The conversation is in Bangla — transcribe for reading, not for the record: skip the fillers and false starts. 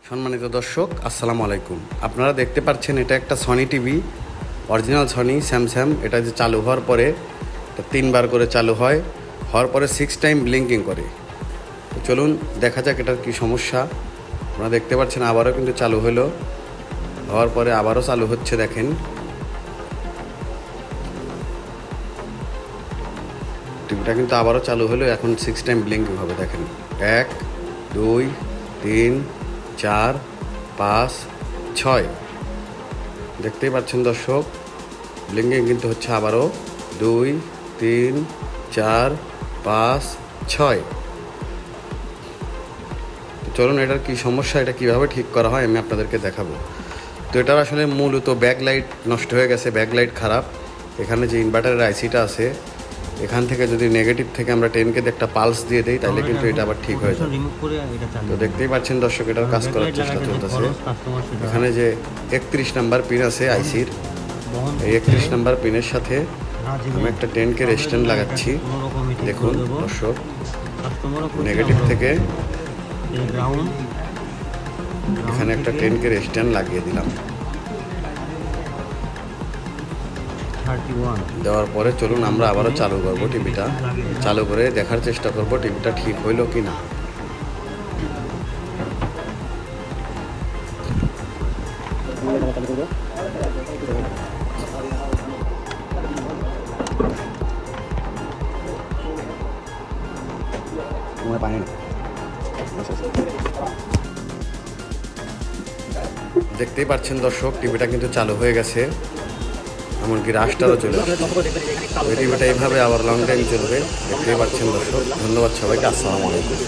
সম্মানিত দর্শক, আসসালামু আলাইকুম। আপনারা দেখতে পাচ্ছেন এটা একটা Sony TV, original Sony Samsung. এটা যে চালু হওয়ার পরে 3বার করে চালু হয়, হওয়ার পরে 6 টাইম ব্লিঙ্কিং করে। তো চলুন দেখা যাক এটার কী সমস্যা। আপনারা দেখতে পাচ্ছেন আবারও কিন্তু চালু হলো, হওয়ার পরে আবারও চালু হচ্ছে। দেখেন টিভিটা কিন্তু আবারও চালু হলো, এখন 6 টাইম ব্লিঙ্কিং হবে। দেখেন 1 2 3 4 5 6 দেখতেই পাচ্ছেন দর্শক, ব্লিঙ্কিং কিন্তু হচ্ছে আবারও 2 3 4 5 6। চলুন এটার কী সমস্যা, এটা কীভাবে ঠিক করা হয় আমি আপনাদেরকে দেখাবো। তো এটার আসলে মূলত ব্যাকলাইট নষ্ট হয়ে গেছে, ব্যাকলাইট খারাপ। এখানে যে ইনভার্টারের আইসিটা আছে, এখান থেকে যদি নেগেটিভ থেকে আমরা 10K একটা পালস দিয়ে দিই তাহলে কিন্তু এটা আবার ঠিক হয়ে যাবে। তো দেখতেই পাচ্ছেন দর্শক, এটার কাজ করার চেষ্টা চলতেছে। এখানে যে 31 নাম্বার পিন আছে আইসির, এই 31 নাম্বার পিনের সাথে আমি একটা 10K স্ট্যান্ড লাগাচ্ছি। দেখুন দর্শক, নেগেটিভ থেকে এখানে একটা 10K স্ট্যান্ড লাগিয়ে দিলাম। দেওয়ার পরে চলুন আমরা আবারও চালু করবো টিভিটা। চালু করে দেখার চেষ্টা করবো টিভিটা ঠিক হইলো কি না। দেখতেই পাচ্ছেন দর্শক, টিভিটা কিন্তু চালু হয়ে গেছে, এমনকি রাশটারও চলে আসছে। এই টিভিটা এইভাবে আবার লং টাইম চলবে। দেখতেই পাচ্ছেন দর্শক। ধন্যবাদ সবাইকে। আসসালামু আলাইকুম।